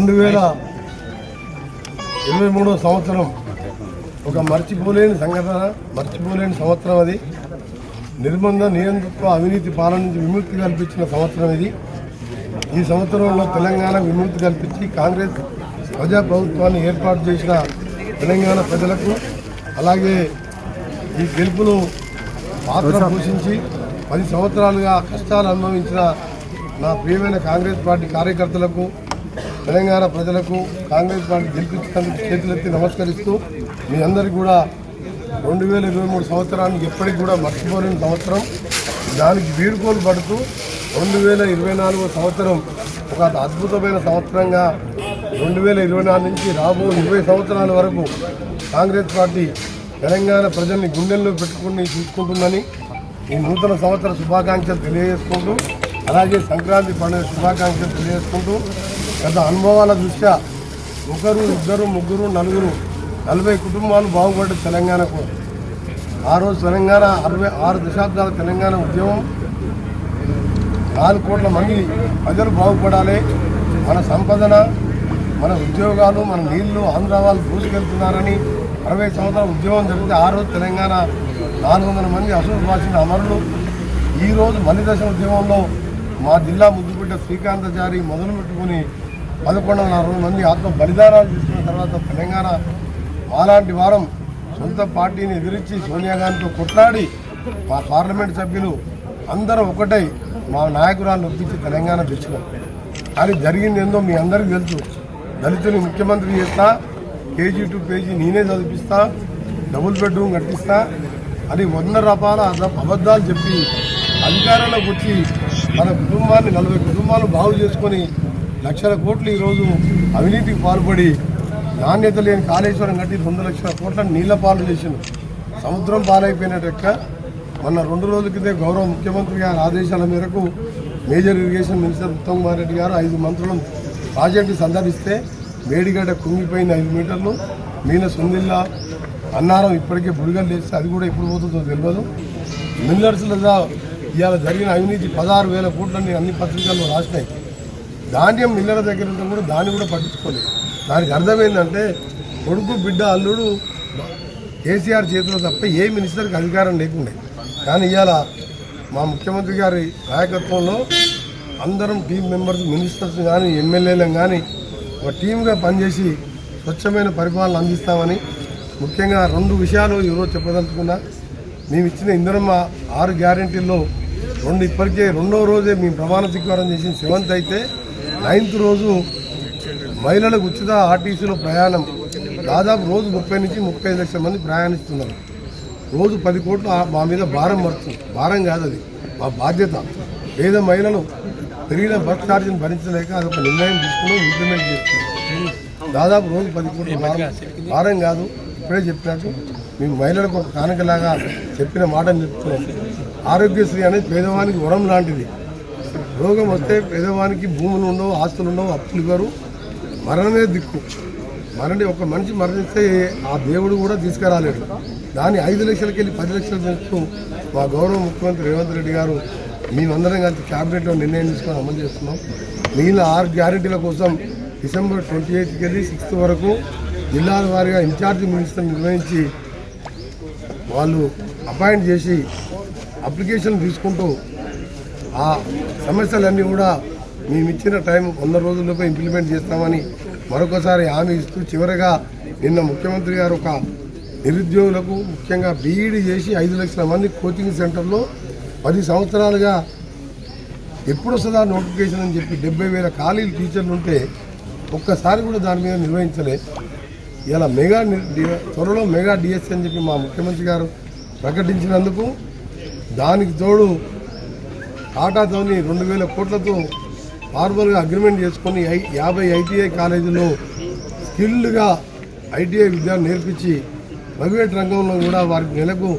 2023 సంవత్సరం ఒక మర్చిపోలేని సంఘటన, మర్చిపోలేని సంవత్సరం. అది నిర్బంధ నియంతృత్వ అవినీతి పాలన నుంచి విముక్తి కల్పించిన సంవత్సరం ఇది. ఈ సంవత్సరంలో తెలంగాణకు విముక్తి కల్పించి కాంగ్రెస్ ప్రజాప్రభుత్వాన్ని ఏర్పాటు చేసిన తెలంగాణ ప్రజలకు, అలాగే ఈ గెలుపును పాత్ర పోషించి 10 సంవత్సరాలుగా కష్టాలు అనుభవించిన నా ప్రియమైన కాంగ్రెస్ పార్టీ కార్యకర్తలకు, తెలంగాణ ప్రజలకు కాంగ్రెస్ పార్టీ గెలిపించినందుకు చేతులెత్తి నమస్కరిస్తూ మీ అందరికీ కూడా 2023 సంవత్సరానికి ఎప్పటికి కూడా మర్చిపోలేని సంవత్సరం. దానికి వీడుకోలు పడుతూ 2024 సంవత్సరం ఒక అద్భుతమైన సంవత్సరంగా 2024 నుంచి రాబో 20 సంవత్సరాల వరకు కాంగ్రెస్ పార్టీ తెలంగాణ ప్రజల్ని గుండెల్లో పెట్టుకుని చూసుకుంటుందని ఈ నూతన సంవత్సర శుభాకాంక్షలు తెలియజేసుకుంటూ, అలాగే సంక్రాంతి పండుగ శుభాకాంక్షలు తెలియజేసుకుంటూ, గత అనుభవాల దృష్ట్యా 1, 2, 3, 4, 40 కుటుంబాలు బాగుపడ్డ తెలంగాణకు ఆ రోజు తెలంగాణ 66 దశాబ్దాల తెలంగాణ ఉద్యమం 4 కోట్ల మంది ప్రజలు బాగుపడాలి, మన సంపదన, మన ఉద్యోగాలు, మన నీళ్లు ఆంధ్ర వాళ్ళు దూసుకెళ్తున్నారని 60 సంవత్సరాల ఉద్యమం జరిగితే ఆ రోజు తెలంగాణ 400 మంది అసలు బాసిన అమరులు. ఈరోజు మలిదశ ఉద్యమంలో మా జిల్లా ముద్దుబిడ్డ శ్రీకాంతాచారి మొదలు పెట్టుకుని 1160 మంది ఆత్మ బలిదానాలు తీసుకున్న తర్వాత తెలంగాణ మాలాంటి వారం సొంత పార్టీని ఎదిరించి సోనియా గాంధీతో కొట్లాడి మా పార్లమెంట్ సభ్యులు అందరూ ఒకటై మా నాయకురాలను ఒప్పించి తెలంగాణ తెచ్చినాం. కానీ జరిగింది ఏందో మీ అందరికీ తెలుసు. దళితుని ముఖ్యమంత్రి చేస్తా, కేజీ టు పేజీ నేనే చదివిస్తా, డబుల్ బెడ్రూమ్ కట్టిస్తా అని 100 రకాల అబద్ధాలు చెప్పి అధికారంలోకి వచ్చి మన కుటుంబాన్ని 40 కుటుంబాలు బాగు చేసుకొని లక్షల కోట్లు ఈరోజు అవినీతికి పాల్పడి నాణ్యత లేని కాళేశ్వరం కట్టి 2 లక్షల కోట్లను నీళ్ల పాలు చేసింది. సముద్రం పాలైపోయినట్టు మొన్న 2 రోజుల క్రితం గౌరవ ముఖ్యమంత్రి గారి ఆదేశాల మేరకు major irrigation minister Uttam Kumar Reddy గారు 5 మంత్రులను ప్రాజెక్టు సందర్శిస్తే మేడిగడ్డ కుంగిపోయింది 5 మీటర్లు, మీన సుందిల్లా అన్నారం ఇప్పటికే బుడిగలు వేస్తే అది కూడా ఎప్పుడు పోతుందో తెలియదు. మిల్లర్స్లో ఇవాళ జరిగిన అవినీతి 16,000 కోట్లని అన్ని పత్రికల్లో రాసినాయి. ధాన్యం మిల్లర్ దగ్గర ఉంటే కూడా దాన్ని కూడా పట్టించుకోలేదు. దానికి అర్థమైందంటే కొడుకు బిడ్డ అల్లుడు కేసీఆర్ చేతిలో తప్ప ఏ మినిస్టర్కి అధికారం లేకుండే. కానీ ఇవాళ మా ముఖ్యమంత్రి గారి నాయకత్వంలో అందరం టీం మెంబర్స్, మినిస్టర్స్ కానీ ఎమ్మెల్యేలను కానీ ఒక టీమ్గా పనిచేసి స్వచ్ఛమైన పరిపాలన అందిస్తామని ముఖ్యంగా 2 విషయాలు ఈరోజు చెప్పదలుచుకున్నా. మేము ఇచ్చిన ఇందిరమ్మ 6 గ్యారెంటీల్లో 2 ఇప్పటికే 2వ రోజే మేము ప్రమాణ స్వీకారం చేసిన 7th అయితే 9th రోజు మహిళలకు ఉచిత ఆర్టీసీలో ప్రయాణం దాదాపు రోజు 30 నుంచి 35 లక్షల మంది ప్రయాణిస్తున్నారు. రోజు 10 కోట్లు మా మీద భారం పడుతుంది. భారం కాదు, అది మా బాధ్యత. పేద మహిళలు పెరిగిన బస్ ఛార్జీని భరించలేక అదొక నిర్ణయం తీసుకుని ఇంప్లిమెంట్ చేస్తున్నాం. దాదాపు రోజు 10 కోట్లు భారం కాదు. ఇప్పుడే చెప్పినట్టు మేము మహిళలకు ఒక కానుకలాగా చెప్పిన మాటను చెప్తున్నాం. ఆరోగ్యశ్రీ అనేది పేదవానికి వరం లాంటిది. రోగం వస్తే పేదవానికి భూములు ఉండవు, ఆస్తులు ఉండవు, అప్పులు ఇవ్వరు, మరణమే దిక్కు. ఒక మనిషి మరణిస్తే ఆ దేవుడు కూడా తీసుకురాలేడు. దాన్ని 5 లక్షలకి వెళ్ళి 10 లక్షలు పెంచుతూ మా గౌరవ ముఖ్యమంత్రి రేవంత్ రెడ్డి గారు మేమందరం కలిసి క్యాబినెట్లో నిర్ణయం తీసుకొని అమలు చేస్తున్నాం. మిగిలిన 6 గ్యారెంటీల కోసం డిసెంబర్ 28కి వెళ్ళి 6th వరకు జిల్లాల వారీగా ఇన్ఛార్జి మినిస్టర్ నిర్వహించి వాళ్ళు అపాయింట్ చేసి అప్లికేషన్ తీసుకుంటూ ఆ సమస్యలన్నీ కూడా మేము ఇచ్చిన టైం 100 రోజుల్లోపై ఇంప్లిమెంట్ చేస్తామని మరొకసారి హామీ ఇస్తూ, చివరగా నిన్న ముఖ్యమంత్రి గారు ఒక నిరుద్యోగులకు ముఖ్యంగా బీఈడీ చేసి 5 లక్షల మంది కోచింగ్ సెంటర్లో 10 సంవత్సరాలుగా ఎప్పుడు వస్తుందా నోటిఫికేషన్ అని చెప్పి 70,000 ఖాళీలు టీచర్లు ఉంటే ఒక్కసారి కూడా దాని మీద నిర్వహించలే. ఇలా త్వరలో మెగా డిఎస్సీ అని చెప్పి మా ముఖ్యమంత్రి గారు ప్రకటించినందుకు, దానికి తోడు టాటాతోని 2,000 కోట్లతో ఫార్మల్గా అగ్రిమెంట్ చేసుకొని 50 ఐటీఐ కాలేజీలో స్కిల్డ్గా ఐటీఐ విద్యను నేర్పించి ప్రైవేట్ రంగంలో కూడా వారికి నెలకు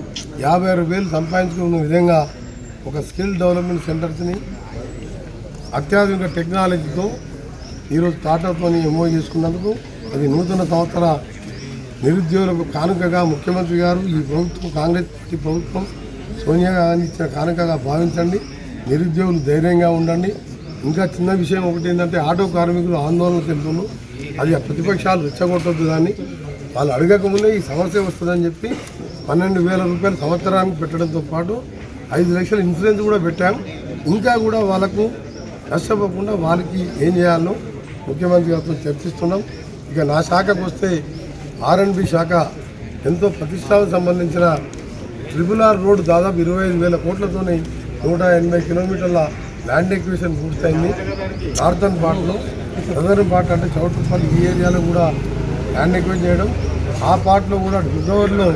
56,000 సంపాదించుకున్న విధంగా ఒక స్కిల్ డెవలప్మెంట్ సెంటర్స్ని అత్యాధునిక టెక్నాలజీతో ఈరోజు టాటాతో ఎంఓ చేసుకున్నందుకు అది నూతన సంవత్సర నిరుద్యోగులకు కానుకగా ముఖ్యమంత్రి గారు ఈ ప్రభుత్వం, కాంగ్రెస్ పార్టీ ప్రభుత్వం సోనియా గాంధీ ఇచ్చిన కానుకగా భావించండి. నిరుద్యోగులు ధైర్యంగా ఉండండి. ఇంకా చిన్న విషయం ఒకటి ఏంటంటే ఆటో కార్మికులు ఆందోళన చెందుతున్నారు. అది ప్రతిపక్షాలు రెచ్చగొట్టద్దు, కానీ వాళ్ళు అడగకముందే ఈ సమస్య వస్తుందని చెప్పి 12,000 రూపాయలు సంవత్సరానికి పెట్టడంతో పాటు 5 లక్షల ఇన్సూరెన్స్ కూడా పెట్టాం. ఇంకా కూడా వాళ్ళకు నష్టపోకుండా వాళ్ళకి ఏం చేయాలో ముఖ్యమంత్రి గారితో చర్చిస్తున్నాం. ఇక నా శాఖకు వస్తే R&B శాఖ ఎంతో ప్రతిష్టాకు సంబంధించిన RRR రోడ్డు దాదాపు 25,000 కోట్లతోనే 180 కిలోమీటర్ల ల్యాండ్ ఎక్విజిషన్ పూర్తయింది. నార్థన్ పార్ట్లో, సదర్న్ పార్ట్ అంటే చౌటుపల్లి ఈ ఏరియాలో కూడా ల్యాండ్ ఎక్విజిషన్ చేయడం. ఆ పార్ట్లో కూడా ఫిబ్రవరిలో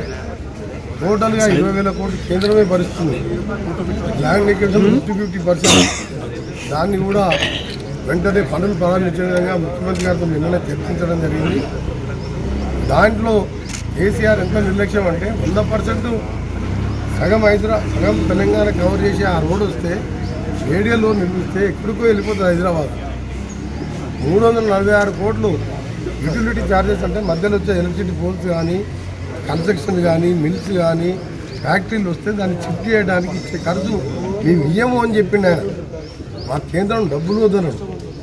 టోటల్గా 20,000 కోట్లు కేంద్రమే భరిస్తుంది. ల్యాండ్ ఎక్విజిషన్ 50% దాన్ని కూడా వెంటనే పనులు ప్రారంభించే విధంగా ముఖ్యమంత్రి గారితో నిన్ననే చర్చించడం జరిగింది. దాంట్లో కేసీఆర్ ఎంత నిర్లక్ష్యం అంటే 100% సగం తెలంగాణ కవర్ చేసి ఆ రోడ్డు వస్తే ఏడియాలో నిర్మిస్తే ఎక్కడికో వెళ్ళిపోతుంది హైదరాబాద్. 346 కోట్లు యూటిలిటీ ఛార్జెస్ అంటే మధ్యలో వచ్చే ఎలక్ట్రిసిటీ పోల్స్ కానీ, కన్స్ట్రక్షన్ కానీ, మిల్స్ కానీ, ఫ్యాక్టరీలు వస్తే దాన్ని షిఫ్ట్ చేయడానికి ఇచ్చే ఖర్చు మేము ఇయ్యము అని చెప్పిండు ఆయన. మా కేంద్రం డబ్బులు వద్దన్నాడు.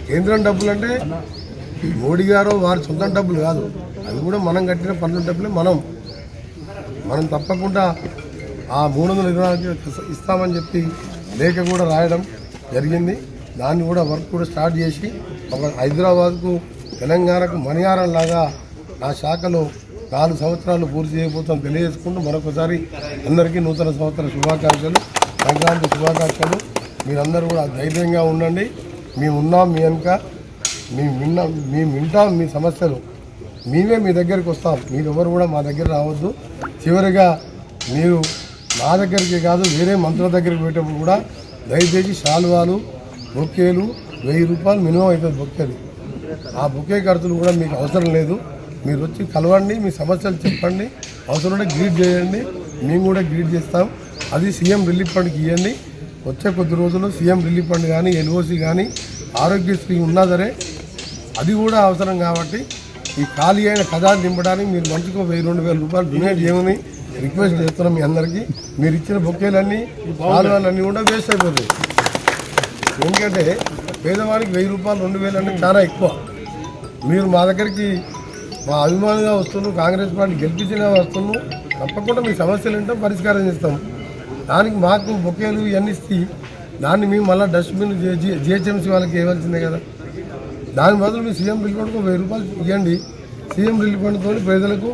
కేంద్రం డబ్బులు అంటే మోడీ గారు వారి సొంత డబ్బులు కాదు, అది కూడా మనం కట్టిన పన్నుల డబ్బులే. మనం తప్పకుండా ఆ 324 ఇస్తామని చెప్పి లేఖ కూడా రాయడం జరిగింది. దాన్ని కూడా వర్క్ కూడా స్టార్ట్ చేసి ఒక హైదరాబాద్కు తెలంగాణకు మణిహారం లాగా నా శాఖలో 4 సంవత్సరాలు పూర్తి చేయబోతాం తెలియజేసుకుంటూ మరొకసారి అందరికీ నూతన సంవత్సర శుభాకాంక్షలు, సంక్రాంతి శుభాకాంక్షలు. మీరందరూ కూడా ధైర్యంగా ఉండండి. మేము ఉన్నాం మీ వెనుక, మేము వింటాం మీ సమస్యలు, మేమే మీ దగ్గరికి వస్తాం. మీరు ఎవరు కూడా మా దగ్గర రావద్దు. చివరిగా మీరు మా దగ్గరికి కాదు వేరే మంత్రుల దగ్గరికి పోయేటప్పుడు కూడా దయచేసి శాలువాలు, బొకేలు 1000 రూపాయలు మినిమం అవుతుంది బొకేలు. ఆ బొకే ఖర్చులు కూడా మీకు అవసరం లేదు. మీరు వచ్చి కలవండి, మీ సమస్యలు చెప్పండి, అవసరం గ్రీట్ చేయండి, మేము కూడా గ్రీట్ చేస్తాం. అది సీఎం రిలీఫ్ ఫండ్కి ఇవ్వండి. వచ్చే కొద్ది రోజుల్లో సీఎం రిలీఫ్ ఫండ్ కానీ, LOC కానీ, ఆరోగ్యశ్రీ ఉన్నా సరే అది కూడా అవసరం. కాబట్టి ఈ ఖాళీ అయిన ఖజానా నింపడానికి మీరు మంచిగా 1,000-2,000 రూపాయలు డొనేట్ చేయమని రిక్వెస్ట్ చేస్తున్నాం మీ అందరికీ. మీరు ఇచ్చిన బొకేలన్నీ పాలవాళ్ళన్నీ కూడా వేస్ట్ అయిపోతాయి. ఎందుకంటే పేదవాడికి 1,000 రూపాయలు 2,000 అంటే చాలా ఎక్కువ. మీరు మా దగ్గరికి మా అభిమానిగా వస్తున్నాం, కాంగ్రెస్ పార్టీ గెలిపించిన వస్తున్నాం, తప్పకుండా మీ సమస్యలు ఏంటో పరిష్కారం చేస్తాం. దానికి మాకు బొకేలు ఇవన్నీ ఇస్తే దాన్ని మేము మళ్ళీ డస్ట్బిన్ GHMC వాళ్ళకి ఇవ్వాల్సిందే కదా. దాని బదులు మీ సీఎం రిలీఫ్ ఫండ్కు 1,000 రూపాయలు ఇవ్వండి. సీఎం రిలీఫ్ ఫండ్తో ప్రజలకు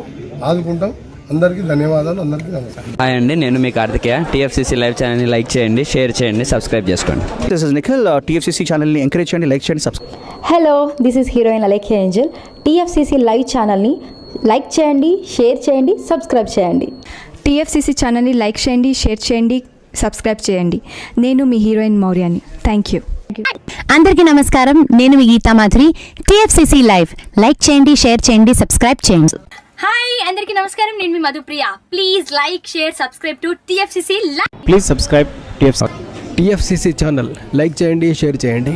ఆదుకుంటాం. అందరికీ ధన్యవాదాలు. అందరికీ నమస్కారం. హాయ్ అండి, నేను మీ కార్తికేయ. TFCC లైవ్ ఛానల్ని లైక్ చేయండి, షేర్ చేయండి, సబ్స్క్రైబ్ చేసుకోండి. This is Nikhil. TFCC ఛానల్ని ఎంకరేజ్ చేయండి, లైక్ చేయండి, subscribe. Hello, this is heroine Alekhya Angel. TFCC live ఛానల్ని లైక్ చేయండి, షేర్ చేయండి, సబ్స్క్రైబ్ చేయండి. TFCC ఛానల్ని లైక్ చేయండి, షేర్ చేయండి, సబ్స్క్రైబ్ చేయండి. నేను మీ హీరోయిన్ మౌర్యాని. Thank you. అందరికీ నమస్కారం, నేను మీ Geetha Madhuri. TFCC live like చేయండి, షేర్ చేయండి, సబ్స్క్రైబ్ చేయండి. హాయ్ అందరికీ నమస్కారం, నేను మీ Madhupriya. Please like, share, subscribe to TFCC live. Please subscribe TFCC. TFCC channel like చేయండి, షేర్ చేయండి.